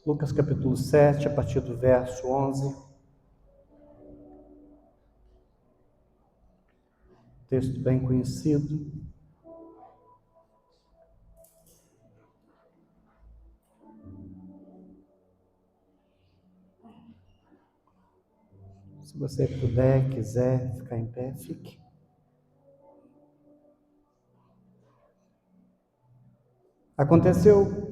Lucas capítulo 7, a partir do verso 11. Texto bem conhecido. Se você puder, quiser ficar em pé, fique. Aconteceu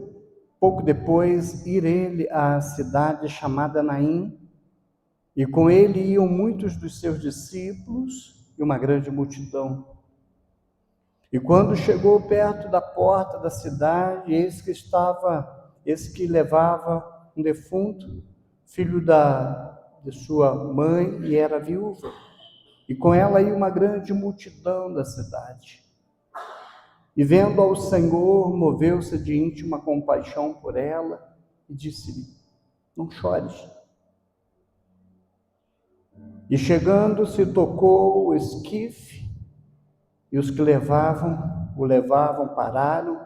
pouco depois ir ele à cidade chamada Naim, e com ele iam muitos dos seus discípulos e uma grande multidão. E quando chegou perto da porta da cidade, eis que levava um defunto, filho de sua mãe, e era viúva. E com ela ia uma grande multidão da cidade. E vendo ao Senhor, moveu-se de íntima compaixão por ela e disse-lhe: não chores. E chegando-se, tocou o esquife, e os que o levavam, pararam,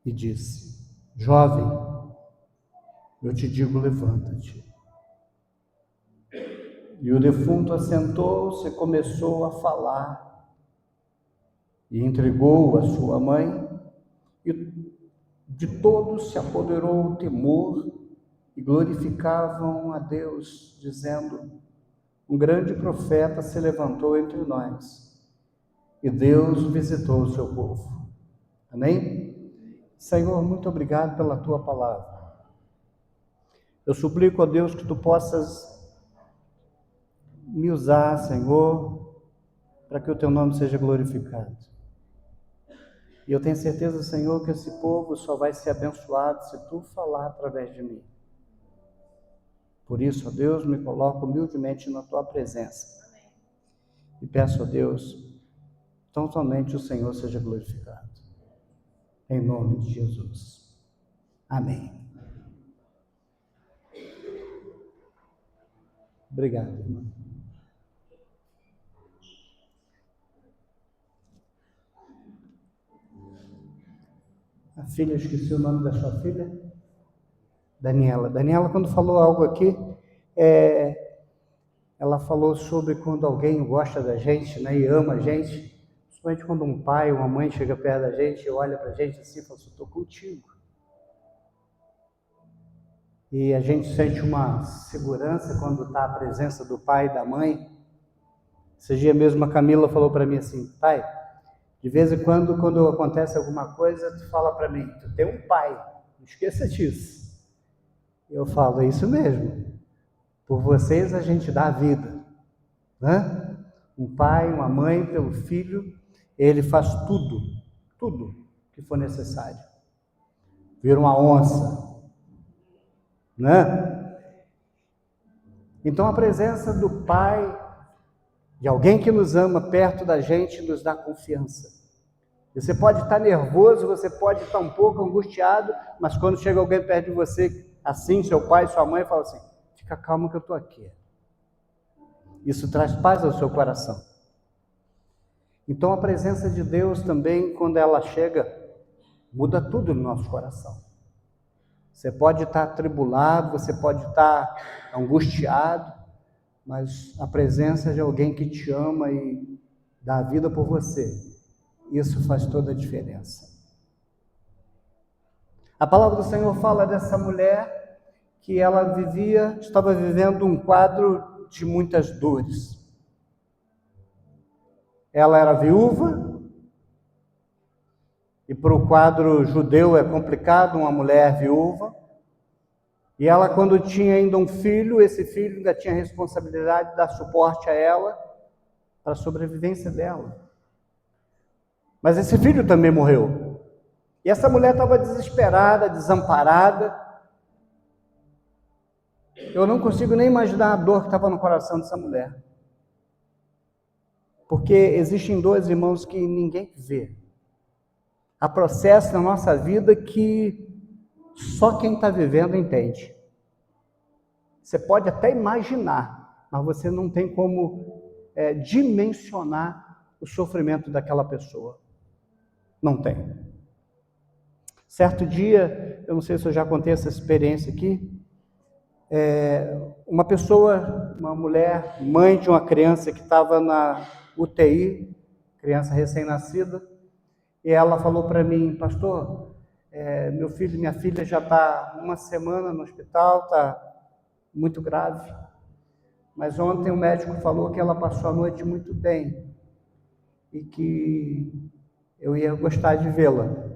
e disse: jovem, eu te digo, levanta-te. E o defunto assentou-se e começou a falar, e entregou a sua mãe, e de todos se apoderou o temor, e glorificavam a Deus, dizendo: um grande profeta se levantou entre nós, e Deus visitou o seu povo. Amém? Senhor, muito obrigado pela tua palavra. Eu suplico a Deus que tu possas me usar, Senhor, para que o teu nome seja glorificado. E eu tenho certeza, Senhor, que esse povo só vai ser abençoado se tu falar através de mim. Por isso, ó Deus, me coloco humildemente na tua presença. E peço a Deus, tão somente o Senhor seja glorificado. Em nome de Jesus. Amém. Obrigado, irmão. A filha, esqueci o nome da sua filha? Daniela. Daniela, quando falou algo aqui, ela falou sobre quando alguém gosta da gente, né, e ama a gente, principalmente quando um pai ou uma mãe chega perto da gente e olha para a gente assim e fala assim: estou contigo. E a gente sente uma segurança quando está a presença do pai e da mãe. Esse dia mesmo a Camila falou para mim assim: pai, de vez em quando acontece alguma coisa, tu fala para mim, tu tem um pai, não esqueça disso. Eu falo: é isso mesmo, por vocês a gente dá a vida, né? Um pai, uma mãe, pelo filho, ele faz tudo que for necessário. Vira uma onça, né? Então a presença do pai, de alguém que nos ama perto da gente, nos dá confiança. Você pode estar nervoso, você pode estar um pouco angustiado, mas quando chega alguém perto de você, assim, seu pai, sua mãe, fala assim: fica calmo que eu estou aqui. Isso traz paz ao seu coração. Então a presença de Deus também, quando ela chega, muda tudo no nosso coração. Você pode estar atribulado, você pode estar angustiado, mas a presença de alguém que te ama e dá a vida por você, isso faz toda a diferença. A palavra do Senhor fala dessa mulher que ela estava vivendo um quadro de muitas dores. Ela era viúva, e para o quadro judeu é complicado uma mulher viúva. E ela, quando tinha ainda um filho, esse filho ainda tinha a responsabilidade de dar suporte a ela para a sobrevivência dela. Mas esse filho também morreu. E essa mulher estava desesperada, desamparada. Eu não consigo nem imaginar a dor que estava no coração dessa mulher. Porque existem dores, irmãos, que ninguém vê. Há processos na nossa vida que só quem está vivendo entende. Você pode até imaginar, mas você não tem como dimensionar o sofrimento daquela pessoa. Não tem. Certo dia, eu não sei se eu já contei essa experiência aqui, uma pessoa, uma mulher, mãe de uma criança que estava na UTI, criança recém-nascida, e ela falou para mim, pastor, meu filho, minha filha já está uma semana no hospital, está muito grave, mas ontem o médico falou que ela passou a noite muito bem e que eu ia gostar de vê-la.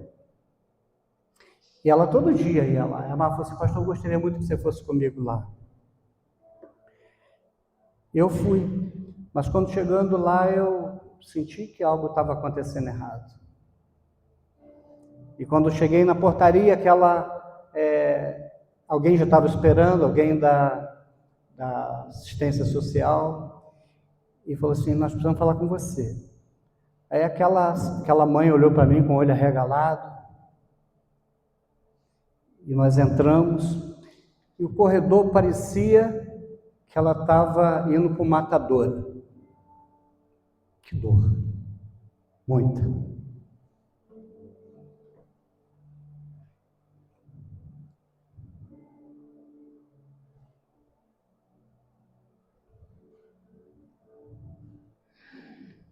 E ela todo dia ia lá. Ela falou assim, pastor, eu gostaria muito que você fosse comigo lá. Eu fui, mas quando chegando lá eu senti que algo estava acontecendo errado. E quando cheguei na portaria, alguém já estava esperando, alguém da assistência social, e falou assim, nós precisamos falar com você. Aí aquela mãe olhou para mim com o olho arregalado, e nós entramos, e o corredor parecia que ela estava indo para o matadouro. Que dor, muita.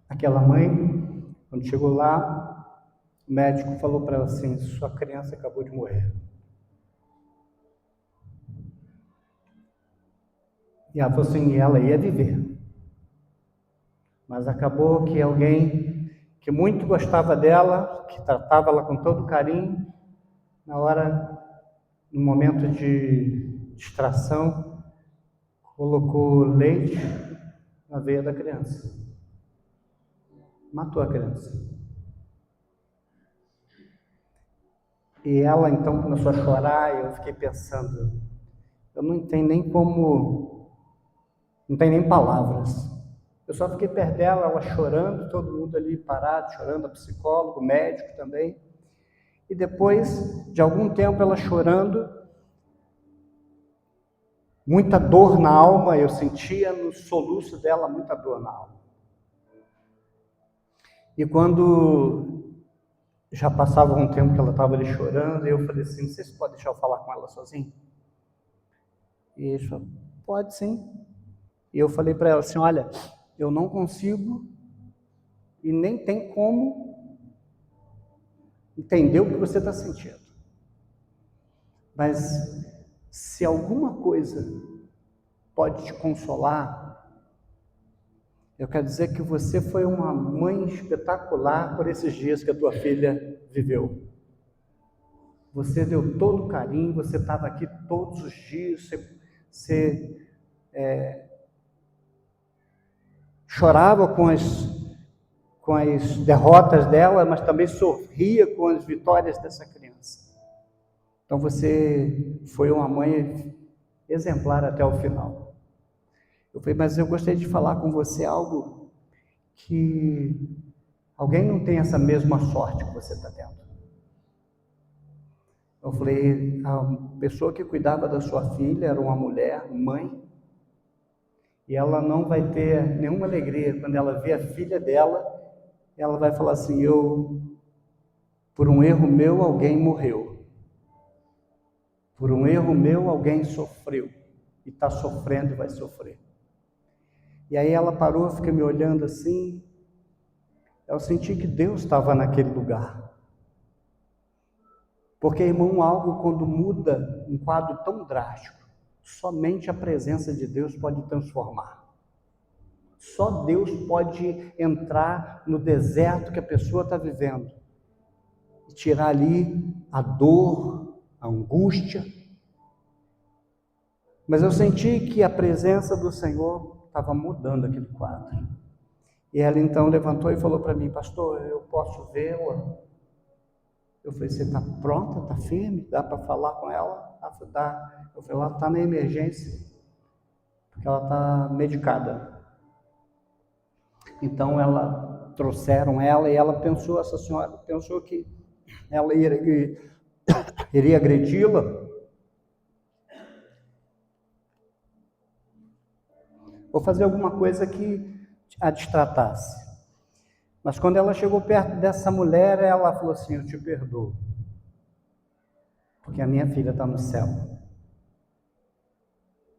Aquela mãe, quando chegou lá, o médico falou para ela assim, sua criança acabou de morrer. E ela falou assim, ela ia viver. Mas acabou que alguém que muito gostava dela, que tratava ela com todo carinho, na hora, no momento de distração, colocou leite na veia da criança. Matou a criança. E ela então começou a chorar e eu fiquei pensando, eu não tenho nem como, não tenho nem palavras. Eu só fiquei perto dela, ela chorando, todo mundo ali parado, chorando, a psicólogo, o médico também. E depois de algum tempo ela chorando, muita dor na alma, eu sentia no soluço dela muita dor na alma. E quando já passava um tempo que ela estava ali chorando, eu falei assim, vocês podem deixar eu falar com ela sozinho? E ele falou, pode sim. E eu falei para ela assim, olha, eu não consigo e nem tem como entender o que você está sentindo. Mas se alguma coisa pode te consolar, eu quero dizer que você foi uma mãe espetacular por esses dias que a tua filha viveu. Você deu todo o carinho, você estava aqui todos os dias, você chorava com as derrotas dela, mas também sorria com as vitórias dessa criança. Então você foi uma mãe exemplar até o final. Eu falei, mas eu gostaria de falar com você algo que alguém não tem essa mesma sorte que você está tendo. Eu falei, a pessoa que cuidava da sua filha era uma mulher, mãe, e ela não vai ter nenhuma alegria quando ela vê a filha dela, ela vai falar assim, por um erro meu, alguém morreu. Por um erro meu, alguém sofreu. E está sofrendo e vai sofrer. E aí ela parou, fica me olhando assim. Eu senti que Deus estava naquele lugar. Porque, irmão, algo quando muda um quadro tão drástico, somente a presença de Deus pode transformar. Só Deus pode entrar no deserto que a pessoa está vivendo e tirar ali a dor, a angústia. Mas eu senti que a presença do Senhor estava mudando aquele quadro. E ela então levantou e falou para mim, pastor, eu posso vê-la? Eu falei, você está pronta? Está firme? Dá para falar com ela? Ela falou, dá. Eu falei, ela está na emergência, porque ela está medicada. Então trouxeram ela e ela pensou, essa senhora pensou que ela iria agredi-la. Vou fazer alguma coisa que a distratasse. Mas quando ela chegou perto dessa mulher, ela falou assim, eu te perdoo. porque a minha filha está no céu.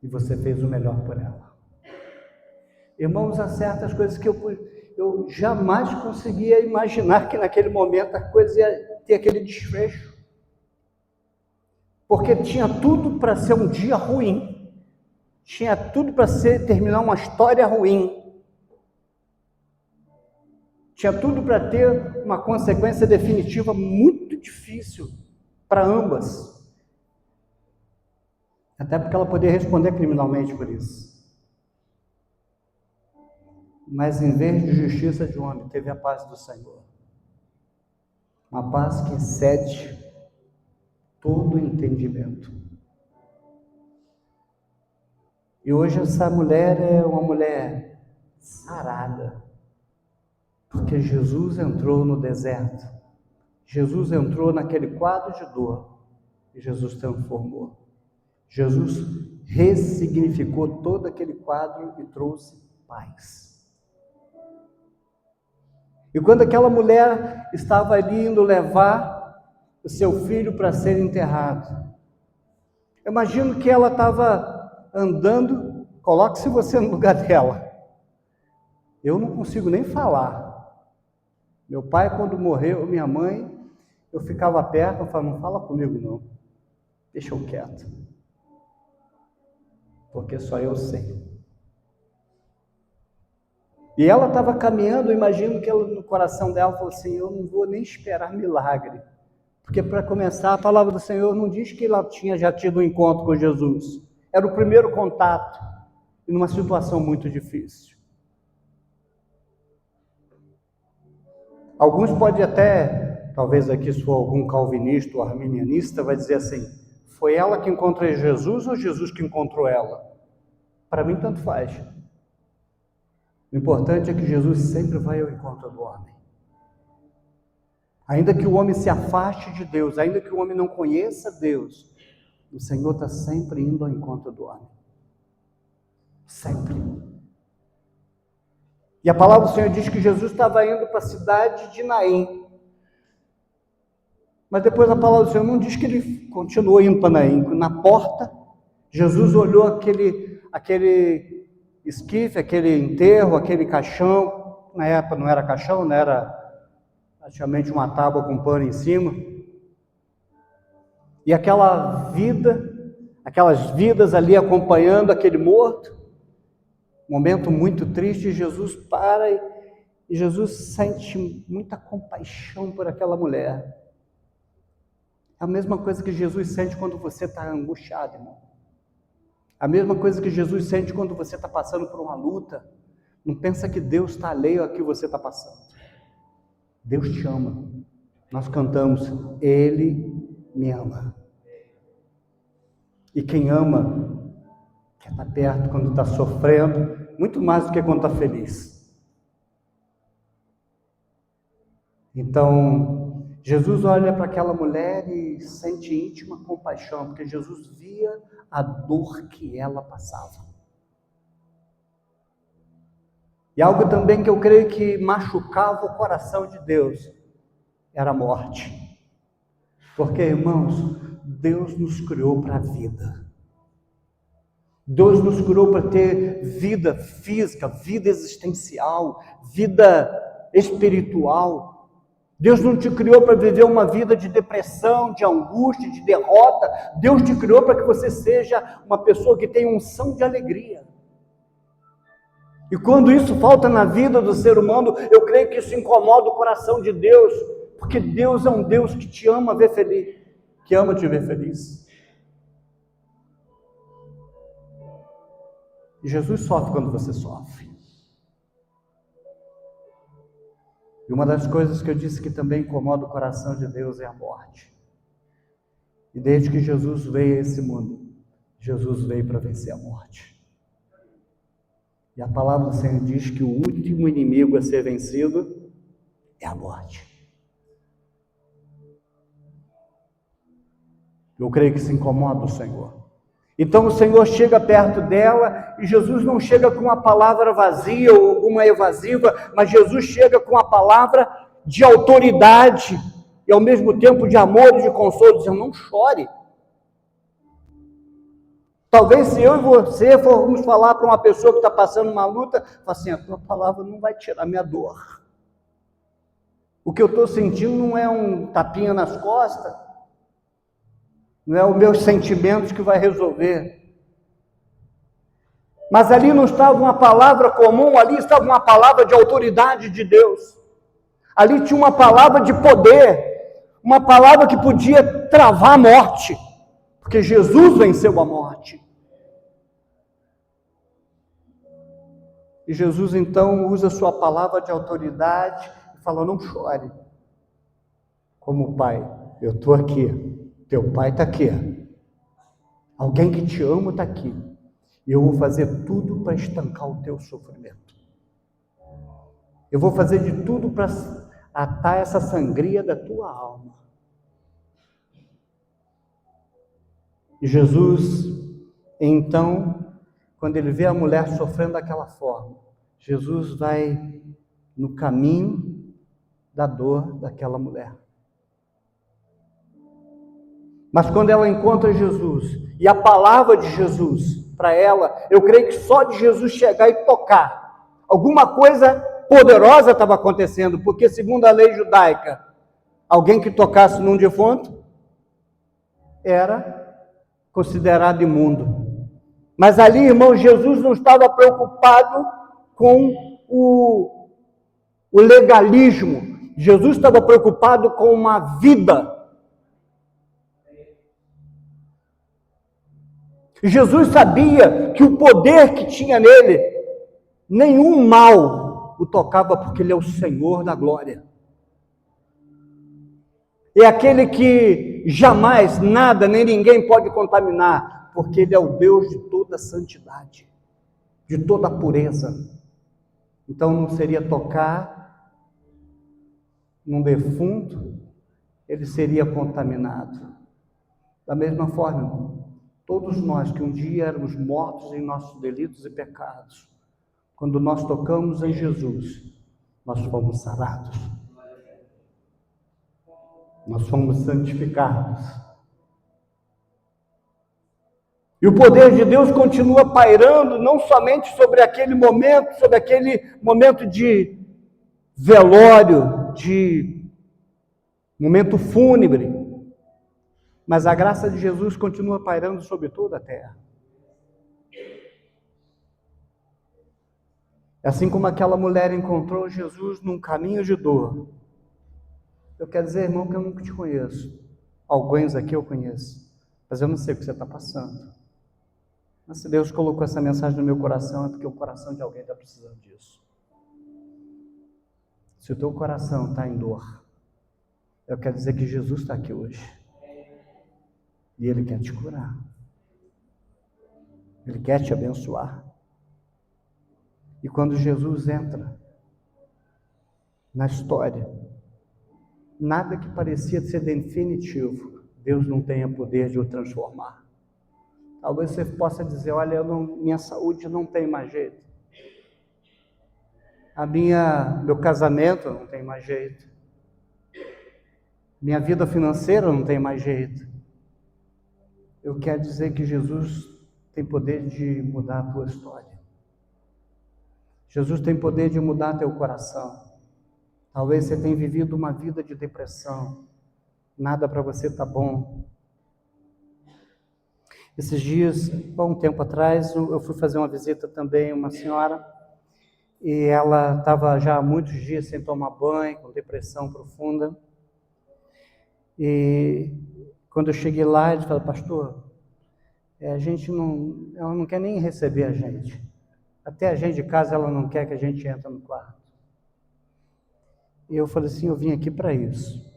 E você fez o melhor por ela. Irmãos, há certas coisas que eu jamais conseguia imaginar que naquele momento a coisa ia ter aquele desfecho. Porque tinha tudo para ser um dia ruim. Tinha tudo para terminar uma história ruim. Tinha tudo para ter uma consequência definitiva muito difícil para ambas. Até porque ela poderia responder criminalmente por isso. Mas em vez de justiça de homem, teve a paz do Senhor. Uma paz que excede todo entendimento. E hoje essa mulher é uma mulher sarada. Porque Jesus entrou no deserto. Jesus entrou naquele quadro de dor. E Jesus transformou. Jesus ressignificou todo aquele quadro e trouxe paz. E quando aquela mulher estava ali indo levar o seu filho para ser enterrado, eu imagino que ela estava andando, coloque-se você no lugar dela. Eu não consigo nem falar. Meu pai, quando morreu, minha mãe, eu ficava perto, eu falava, não fala comigo não, deixa eu quieto, porque só eu sei. E ela estava caminhando, eu imagino que ela, no coração dela, falou assim, eu não vou nem esperar milagre, porque para começar, a palavra do Senhor não diz que ela tinha já tido um encontro com Jesus, era o primeiro contato, e numa situação muito difícil. Alguns podem até, talvez aqui se for algum calvinista ou arminianista, vai dizer assim, foi ela que encontrou Jesus ou Jesus que encontrou ela? Para mim tanto faz. O importante é que Jesus sempre vai ao encontro do homem. Ainda que o homem se afaste de Deus, ainda que o homem não conheça Deus, o Senhor está sempre indo ao encontro do homem. Sempre. E a palavra do Senhor diz que Jesus estava indo para a cidade de Naim. Mas depois a palavra do Senhor não diz que ele continuou indo para Naim. Na porta, Jesus olhou aquele esquife, aquele enterro, aquele caixão. Na época não era caixão, não era praticamente uma tábua com pano em cima. E aquelas vidas ali acompanhando aquele morto. Momento muito triste, Jesus para e Jesus sente muita compaixão por aquela mulher. É a mesma coisa que Jesus sente quando você está angustiado, irmão. A mesma coisa que Jesus sente quando você está passando por uma luta. Não pensa que Deus está alheio a que você está passando. Deus te ama. Nós cantamos, Ele me ama. E quem ama, quer estar perto quando está sofrendo, muito mais do que quando está feliz. Então, Jesus olha para aquela mulher e sente íntima compaixão, porque Jesus via a dor que ela passava. E algo também que eu creio que machucava o coração de Deus, era a morte. Porque, irmãos, Deus nos criou para a vida. Deus nos criou para ter vida física, vida existencial, vida espiritual. Deus não te criou para viver uma vida de depressão, de angústia, de derrota. Deus te criou para que você seja uma pessoa que tenha unção de alegria. E quando isso falta na vida do ser humano, eu creio que isso incomoda o coração de Deus, porque Deus é um Deus que te ama ver feliz, que ama te ver feliz. E Jesus sofre quando você sofre. E uma das coisas que eu disse que também incomoda o coração de Deus é a morte. E desde que Jesus veio a esse mundo, Jesus veio para vencer a morte. E a palavra do Senhor diz que o último inimigo a ser vencido é a morte. Eu creio que isso incomoda o Senhor. Então o Senhor chega perto dela e Jesus não chega com uma palavra vazia ou alguma evasiva, mas Jesus chega com a palavra de autoridade e ao mesmo tempo de amor e de consolo, dizendo, não chore, Talvez se eu e você formos falar para uma pessoa que está passando uma luta, fala assim, a tua palavra não vai tirar a minha dor. O que eu estou sentindo não é um tapinha nas costas, não é os meus sentimentos que vai resolver. Mas ali não estava uma palavra comum, ali estava uma palavra de autoridade de Deus. Ali tinha uma palavra de poder, uma palavra que podia travar a morte, porque Jesus venceu a morte. E Jesus então usa sua palavra de autoridade e fala, não chore. Como pai, eu estou aqui, teu pai está aqui. Alguém que te ama está aqui. E eu vou fazer tudo para estancar o teu sofrimento. Eu vou fazer de tudo para atar essa sangria da tua alma. E Jesus, então, quando ele vê a mulher sofrendo daquela forma, Jesus vai no caminho da dor daquela mulher. Mas quando ela encontra Jesus, e a palavra de Jesus para ela, eu creio que só de Jesus chegar e tocar, alguma coisa poderosa estava acontecendo, porque segundo a lei judaica, alguém que tocasse num defunto era considerado imundo. Mas ali, irmão, Jesus não estava preocupado com o legalismo. Jesus estava preocupado com uma vida. Jesus sabia que o poder que tinha nele, nenhum mal o tocava, porque ele é o Senhor da glória. É aquele que jamais nada nem ninguém pode contaminar, porque ele é o Deus de toda santidade, de toda pureza. Então não seria tocar num defunto, ele seria contaminado. Da mesma forma, irmão, todos nós que um dia éramos mortos em nossos delitos e pecados, quando nós tocamos em Jesus, nós fomos sarados. Nós fomos santificados. E o poder de Deus continua pairando, não somente sobre aquele momento de velório, de momento fúnebre, mas a graça de Jesus continua pairando sobre toda a terra. Assim como aquela mulher encontrou Jesus num caminho de dor. Eu quero dizer, irmão, que eu nunca te conheço. Alguns aqui eu conheço, mas eu não sei o que você está passando. Mas se Deus colocou essa mensagem no meu coração, é porque o coração de alguém está precisando disso. Se o teu coração está em dor, eu quero dizer que Jesus está aqui hoje. E Ele quer te curar. Ele quer te abençoar. E quando Jesus entra na história, nada que parecia ser definitivo, Deus não tenha poder de o transformar. Talvez você possa dizer, olha, minha saúde não tem mais jeito. Meu casamento não tem mais jeito. Minha vida financeira não tem mais jeito. Eu quero dizer que Jesus tem poder de mudar a tua história. Jesus tem poder de mudar teu coração. Talvez você tenha vivido uma vida de depressão. Nada para você está bom. Esses dias, há um tempo atrás, eu fui fazer uma visita também a uma senhora, e ela estava já há muitos dias sem tomar banho, com depressão profunda. E quando eu cheguei lá, ele falou, pastor, ela não quer nem receber a gente. Até a gente de casa, ela não quer que a gente entre no quarto. E eu falei assim, eu vim aqui para isso.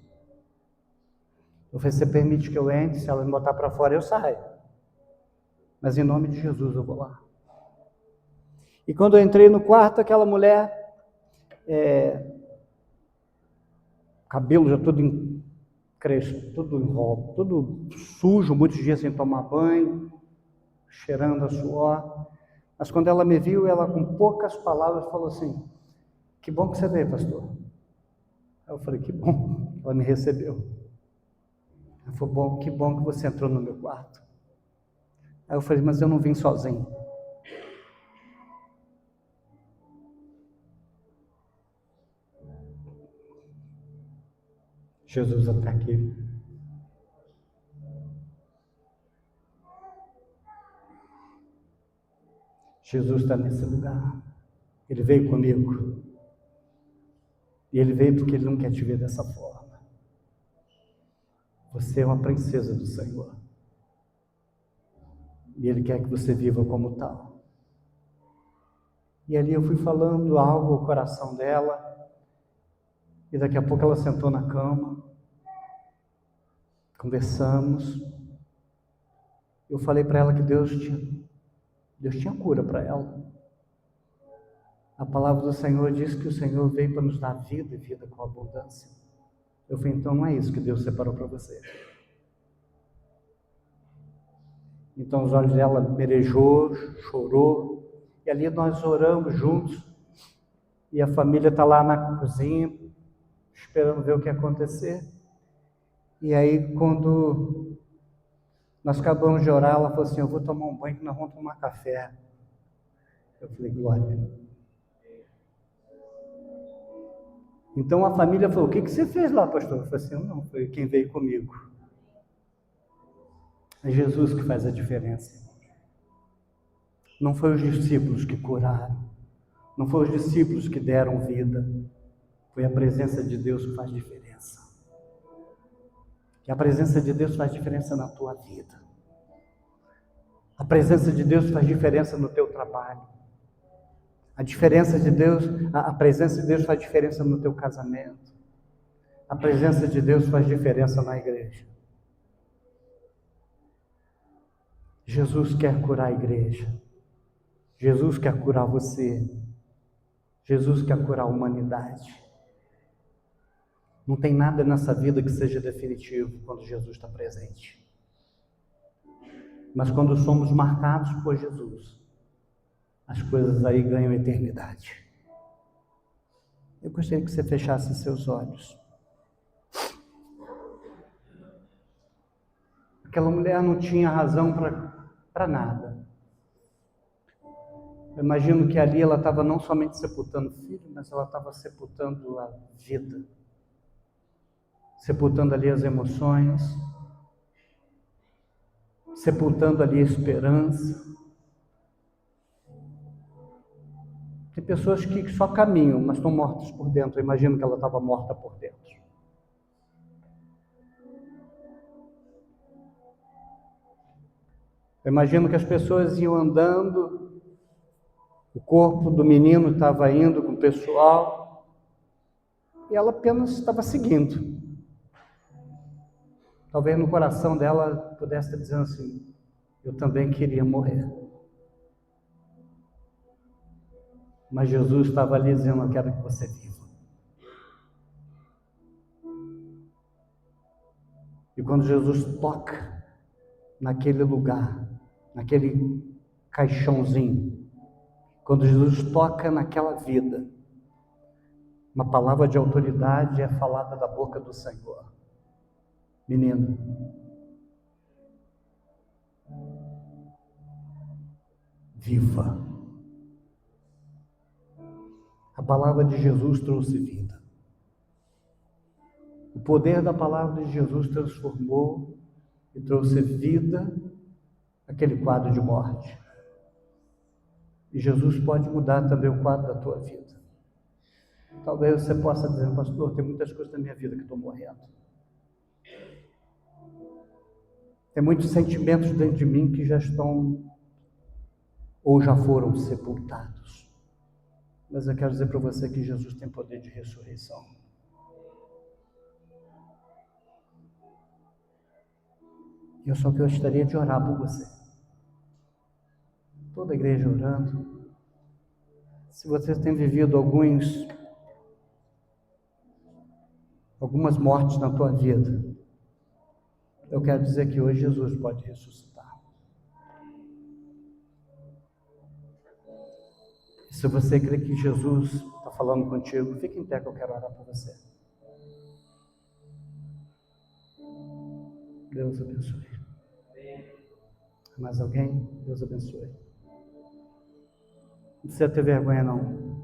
Eu falei, você permite que eu entre? Se ela me botar para fora, eu saio. Mas em nome de Jesus eu vou lá. E quando eu entrei no quarto, aquela mulher, cabelo já todo crespo, todo sujo, muitos dias sem tomar banho, cheirando a suor. Mas quando ela me viu, ela com poucas palavras falou assim, que bom que você veio, pastor. Aí eu falei, que bom, ela me recebeu. Ela falou, que bom que você entrou no meu quarto. Aí eu falei, mas eu não vim sozinho. Jesus está aqui. Jesus está nesse lugar. Ele veio comigo. E ele veio porque ele não quer te ver dessa forma. Você é uma princesa do Senhor. E ele quer que você viva como tal. E ali eu fui falando algo ao coração dela. E daqui a pouco ela sentou na cama. Conversamos. Eu falei para ela que Deus tinha cura para ela. A palavra do Senhor diz que o Senhor veio para nos dar vida e vida com abundância. Eu falei, então não é isso que Deus separou para você. Então os olhos dela merejou, chorou, e ali nós oramos juntos, e a família está lá na cozinha, esperando ver o que ia acontecer. E aí quando nós acabamos de orar, ela falou assim, eu vou tomar um banho que nós vamos tomar café. Eu falei, glória. Então a família falou, o que você fez lá, pastor? Eu falei assim, não, foi quem veio comigo. É Jesus que faz a diferença. Não foi os discípulos que curaram, não foi os discípulos que deram vida, foi a presença de Deus que faz diferença. E a presença de Deus faz diferença na tua vida. A presença de Deus faz diferença no teu trabalho. A presença de Deus faz diferença no teu casamento. A presença de Deus faz diferença na igreja. Jesus quer curar a igreja. Jesus quer curar você. Jesus quer curar a humanidade. Não tem nada nessa vida que seja definitivo quando Jesus está presente. Mas quando somos marcados por Jesus, as coisas aí ganham eternidade. Eu gostaria que você fechasse seus olhos. Aquela mulher não tinha razão para nada. Eu imagino que ali ela estava não somente sepultando o filho, mas ela estava sepultando a vida. Sepultando ali as emoções. Sepultando ali a esperança. Tem pessoas que só caminham, mas estão mortas por dentro. Eu imagino que ela estava morta por dentro. Eu imagino que as pessoas iam andando, o corpo do menino estava indo com o pessoal, e ela apenas estava seguindo. Talvez no coração dela pudesse estar dizendo assim, eu também queria morrer. Mas Jesus estava ali dizendo, eu quero que você viva. E quando Jesus toca naquele lugar, naquele caixãozinho, quando Jesus toca naquela vida, uma palavra de autoridade é falada da boca do Senhor. Menino, viva. A palavra de Jesus trouxe vida. O poder da palavra de Jesus transformou e trouxe vida àquele quadro de morte. E Jesus pode mudar também o quadro da tua vida. Talvez você possa dizer, pastor, tem muitas coisas na minha vida que estão morrendo. Tem muitos sentimentos dentro de mim que já estão ou já foram sepultados. Mas eu quero dizer para você que Jesus tem poder de ressurreição. Eu só gostaria de orar por você. Toda a igreja orando. Se você tem vivido algumas mortes na tua vida, eu quero dizer que hoje Jesus pode ressuscitar. Se você crê que Jesus está falando contigo, fique em pé que eu quero orar por você. Deus abençoe. Mais alguém? Deus abençoe. Não precisa ter vergonha, não.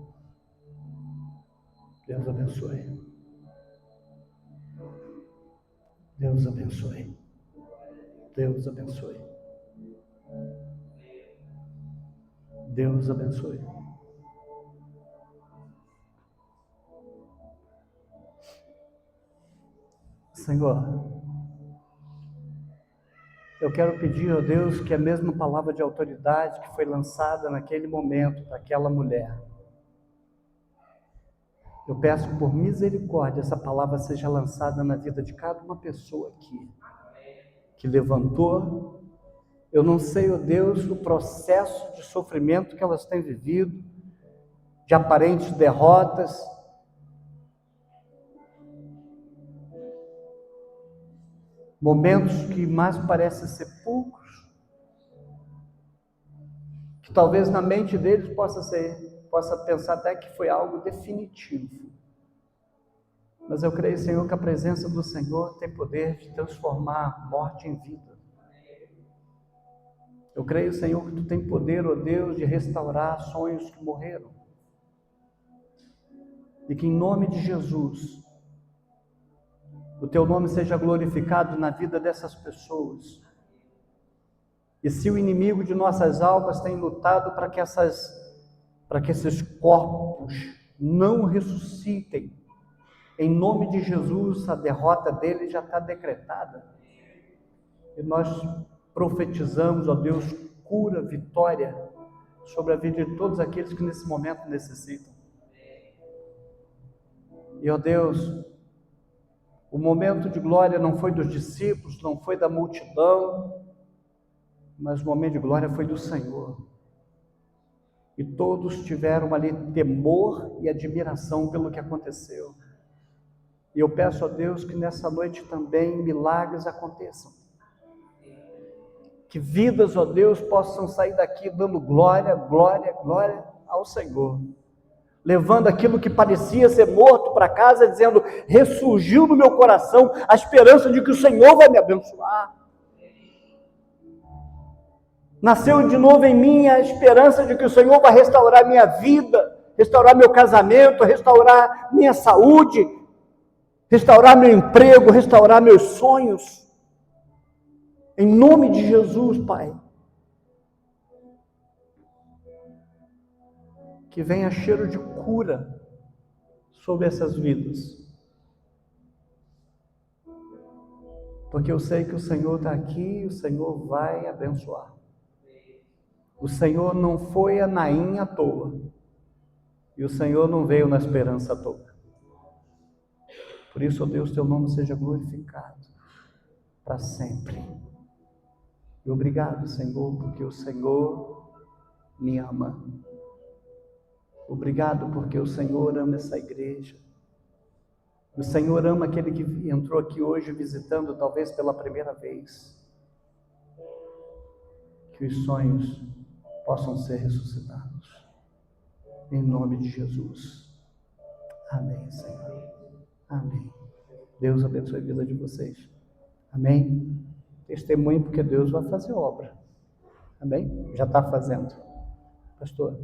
Deus abençoe. Deus abençoe. Deus abençoe. Deus abençoe. Senhor, eu quero pedir a Deus que a mesma palavra de autoridade que foi lançada naquele momento para aquela mulher, eu peço por misericórdia, essa palavra seja lançada na vida de cada uma pessoa aqui, que levantou. Eu não sei, ó Deus, o processo de sofrimento que elas têm vivido, de aparentes derrotas, momentos que mais parecem sepulcros, que talvez na mente deles possa pensar até que foi algo definitivo. Mas eu creio, Senhor, que a presença do Senhor tem poder de transformar morte em vida. Eu creio, Senhor, que Tu tem poder, ó Deus, de restaurar sonhos que morreram. E que em nome de Jesus, o Teu nome seja glorificado na vida dessas pessoas. E se o inimigo de nossas almas tem lutado para que esses corpos não ressuscitem, em nome de Jesus, a derrota dele já está decretada. E nós profetizamos, ó Deus, cura, vitória sobre a vida de todos aqueles que nesse momento necessitam. E, ó Deus, o momento de glória não foi dos discípulos, não foi da multidão, mas o momento de glória foi do Senhor. E todos tiveram ali temor e admiração pelo que aconteceu. E eu peço a Deus que nessa noite também milagres aconteçam. Que vidas, ó Deus, possam sair daqui dando glória, glória, glória ao Senhor. Levando aquilo que parecia ser morto para casa, dizendo: ressurgiu no meu coração a esperança de que o Senhor vai me abençoar. Nasceu de novo em mim a esperança de que o Senhor vai restaurar minha vida, restaurar meu casamento, restaurar minha saúde, restaurar meu emprego, restaurar meus sonhos. Em nome de Jesus, Pai. Que venha cheiro de cura sobre essas vidas. Porque eu sei que o Senhor está aqui e o Senhor vai abençoar. O Senhor não foi a Naim à toa. E o Senhor não veio na esperança à toa. Por isso, ó Deus, Teu nome seja glorificado para sempre. E obrigado, Senhor, porque o Senhor me ama. Obrigado porque o Senhor ama essa igreja. O Senhor ama aquele que entrou aqui hoje visitando, talvez pela primeira vez. Que os sonhos possam ser ressuscitados. Em nome de Jesus. Amém, Senhor. Amém. Deus abençoe a vida de vocês. Amém. Testemunhe porque Deus vai fazer obra. Amém? Já está fazendo. Pastor.